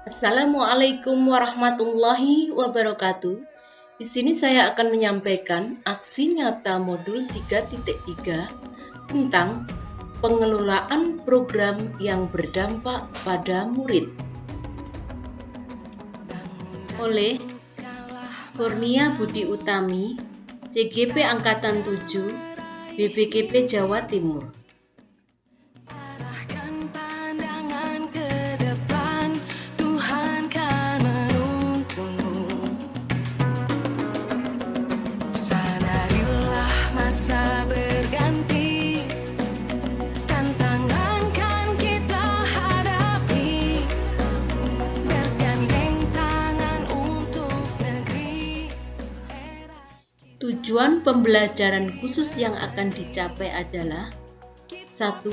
Assalamualaikum warahmatullahi wabarakatuh. Di sini saya akan menyampaikan aksi nyata modul 3.3 tentang pengelolaan program yang berdampak pada murid. Oleh Kurnia Budi Utami, CGP Angkatan 7, BPKP Jawa Timur. Tujuan pembelajaran khusus yang akan dicapai adalah 1.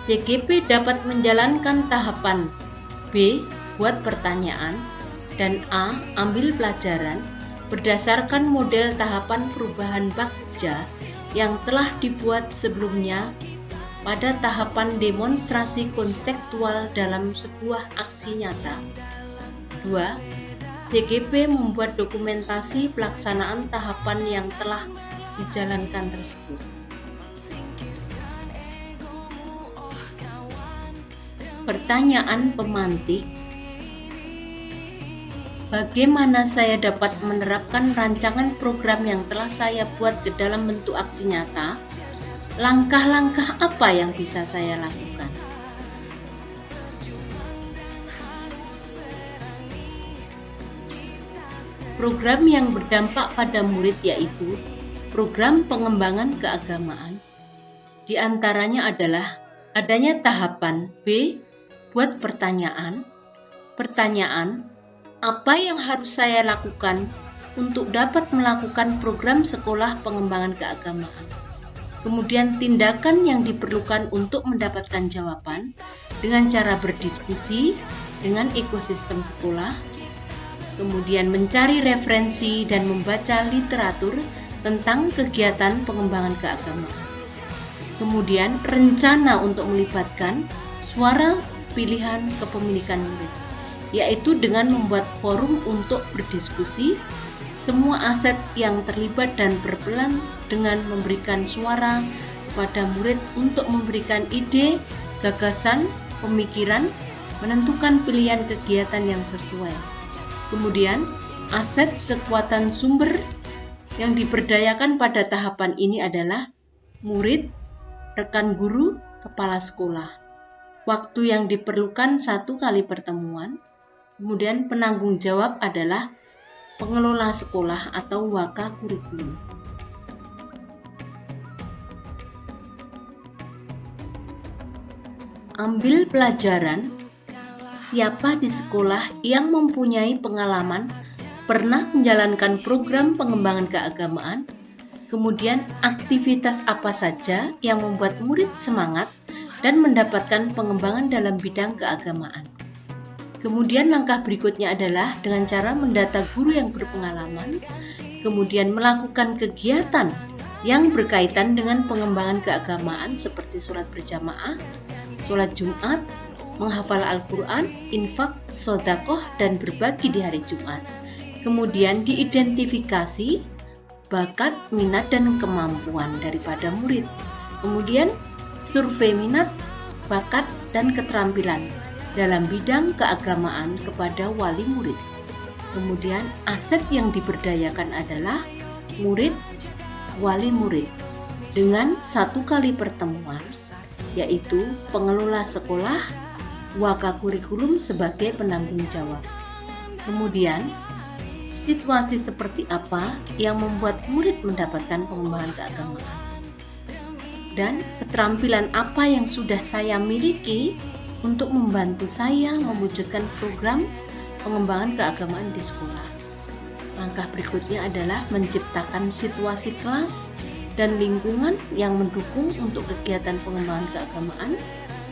CGP dapat menjalankan tahapan B. Buat pertanyaan dan A. Ambil pelajaran berdasarkan model tahapan perubahan Bagja yang telah dibuat sebelumnya pada tahapan demonstrasi konseptual dalam sebuah aksi nyata. 2. CGP membuat dokumentasi pelaksanaan tahapan yang telah dijalankan tersebut. Pertanyaan pemantik: bagaimana saya dapat menerapkan rancangan program yang telah saya buat ke dalam bentuk aksi nyata? Langkah-langkah apa yang bisa saya lakukan? Program yang berdampak pada murid yaitu program pengembangan keagamaan. Di antaranya adalah adanya tahapan B. Buat pertanyaan. Pertanyaan, apa yang harus saya lakukan untuk dapat melakukan program sekolah pengembangan keagamaan? Kemudian tindakan yang diperlukan untuk mendapatkan jawaban dengan cara berdiskusi dengan ekosistem sekolah. Kemudian mencari referensi dan membaca literatur tentang kegiatan pengembangan keagamaan. Kemudian rencana untuk melibatkan suara pilihan kepemilikan murid, yaitu dengan membuat forum untuk berdiskusi semua aset yang terlibat dan berperan dengan memberikan suara kepada murid untuk memberikan ide, gagasan, pemikiran, menentukan pilihan kegiatan yang sesuai. Kemudian, aset kekuatan sumber yang diberdayakan pada tahapan ini adalah murid, rekan guru, kepala sekolah. Waktu yang diperlukan 1 kali pertemuan. Kemudian penanggung jawab adalah pengelola sekolah atau waka kurikulum. Ambil pelajaran. Siapa di sekolah yang mempunyai pengalaman pernah menjalankan program pengembangan keagamaan, kemudian aktivitas apa saja yang membuat murid semangat dan mendapatkan pengembangan dalam bidang keagamaan. Kemudian langkah berikutnya adalah dengan cara mendata guru yang berpengalaman, kemudian melakukan kegiatan yang berkaitan dengan pengembangan keagamaan seperti sholat berjamaah, sholat Jumat, menghafal Al-Quran, infak, sedekah, dan berbagi di hari Jumat. Kemudian diidentifikasi bakat, minat, dan kemampuan daripada murid. Kemudian survei minat, bakat, dan keterampilan dalam bidang keagamaan kepada wali murid. Kemudian aset yang diberdayakan adalah murid, wali murid dengan 1 kali pertemuan, yaitu pengelola sekolah, waka kurikulum sebagai penanggung jawab. Kemudian, situasi seperti apa yang membuat murid mendapatkan pengembangan keagamaan? Dan keterampilan apa yang sudah saya miliki untuk membantu saya mewujudkan program pengembangan keagamaan di sekolah? Langkah berikutnya adalah menciptakan situasi kelas dan lingkungan yang mendukung untuk kegiatan pengembangan keagamaan,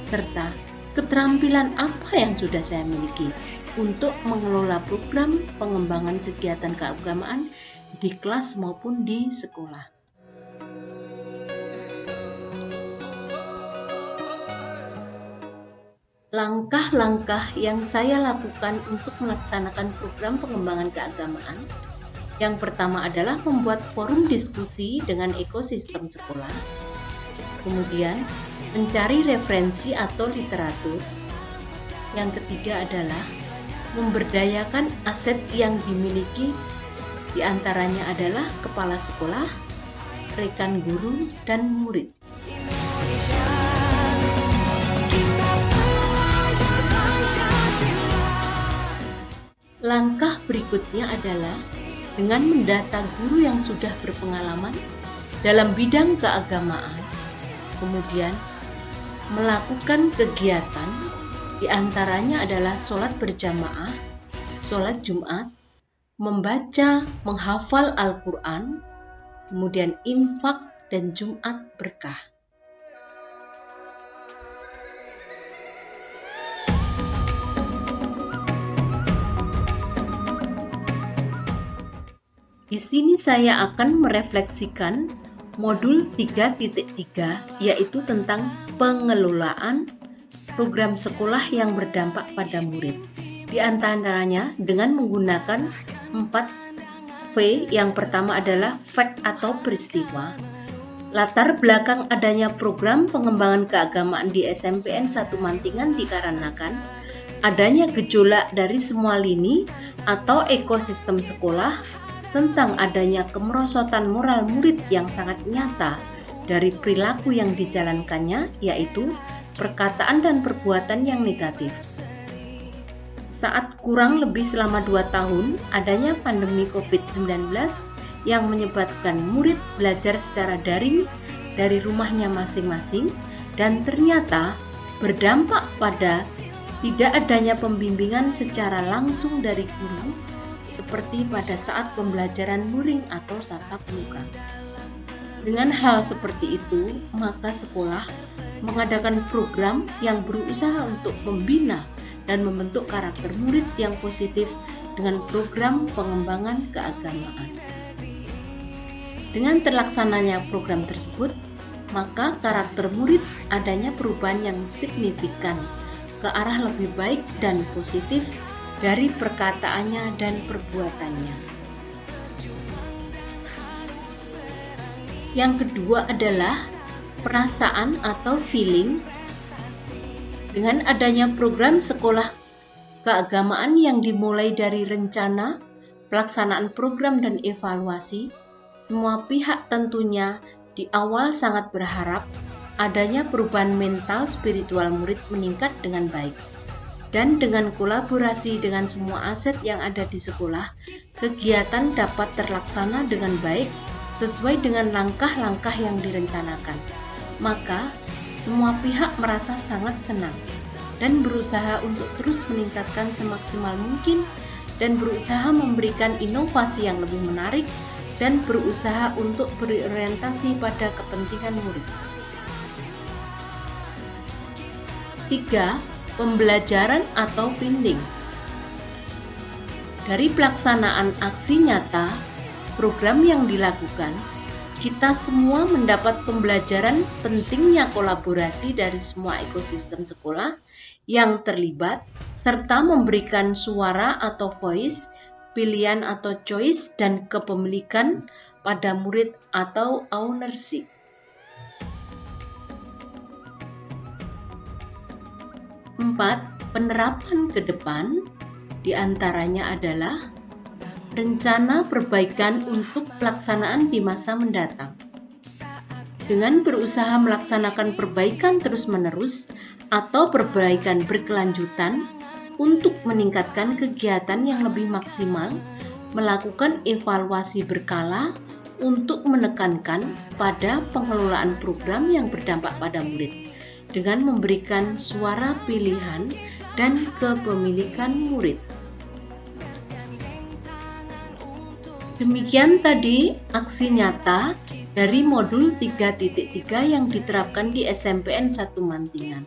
serta keterampilan apa yang sudah saya miliki untuk mengelola program pengembangan kegiatan keagamaan di kelas maupun di sekolah. Langkah-langkah yang saya lakukan untuk melaksanakan program pengembangan keagamaan. Yang pertama adalah membuat forum diskusi dengan ekosistem sekolah. Kemudian, mencari referensi atau literatur. Yang ketiga adalah memberdayakan aset yang dimiliki, diantaranya adalah kepala sekolah, rekan guru, dan murid. Langkah berikutnya adalah dengan mendata guru yang sudah berpengalaman dalam bidang keagamaan, kemudian melakukan kegiatan, diantaranya adalah sholat berjamaah, sholat Jumat, membaca, menghafal Al-Quran, kemudian infak dan Jumat berkah. Di sini saya akan merefleksikan modul 3.3, yaitu tentang pengelolaan program sekolah yang berdampak pada murid. Di antaranya dengan menggunakan 4V. Yang pertama adalah fact atau peristiwa. Latar belakang adanya program pengembangan keagamaan di SMPN 1 Mantingan dikarenakan adanya gejolak dari semua lini atau ekosistem sekolah tentang adanya kemerosotan moral murid yang sangat nyata dari perilaku yang dijalankannya, yaitu perkataan dan perbuatan yang negatif. Saat kurang lebih selama 2 tahun adanya pandemi COVID-19 yang menyebabkan murid belajar secara daring dari rumahnya masing-masing dan ternyata berdampak pada tidak adanya pembimbingan secara langsung dari guru seperti pada saat pembelajaran luring atau tatap muka. Dengan hal seperti itu, maka sekolah mengadakan program yang berusaha untuk membina dan membentuk karakter murid yang positif dengan program pengembangan keagamaan. Dengan terlaksananya program tersebut, maka karakter murid adanya perubahan yang signifikan ke arah lebih baik dan positif dari perkataannya dan perbuatannya. Yang kedua adalah perasaan atau feeling. Dengan adanya program sekolah keagamaan yang dimulai dari rencana, pelaksanaan program dan evaluasi, semua pihak tentunya di awal sangat berharap adanya perubahan mental spiritual murid meningkat dengan baik. Dan dengan kolaborasi dengan semua aset yang ada di sekolah, kegiatan dapat terlaksana dengan baik sesuai dengan langkah-langkah yang direncanakan. Maka, semua pihak merasa sangat senang dan berusaha untuk terus meningkatkan semaksimal mungkin dan berusaha memberikan inovasi yang lebih menarik dan berusaha untuk berorientasi pada kepentingan murid. 3. Pembelajaran atau finding. Dari pelaksanaan aksi nyata program yang dilakukan, kita semua mendapat pembelajaran pentingnya kolaborasi dari semua ekosistem sekolah yang terlibat serta memberikan suara atau voice, pilihan atau choice dan kepemilikan pada murid atau ownership. 4. Penerapan ke depan, diantaranya adalah rencana perbaikan untuk pelaksanaan di masa mendatang. Dengan berusaha melaksanakan perbaikan terus-menerus atau perbaikan berkelanjutan untuk meningkatkan kegiatan yang lebih maksimal, melakukan evaluasi berkala untuk menekankan pada pengelolaan program yang berdampak pada murid, dengan memberikan suara pilihan dan kepemilikan murid. Demikian tadi aksi nyata dari modul 3.3 yang diterapkan di SMPN 1 Mantingan.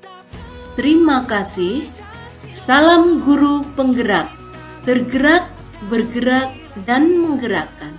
Terima kasih. Salam guru penggerak, tergerak, bergerak, dan menggerakkan.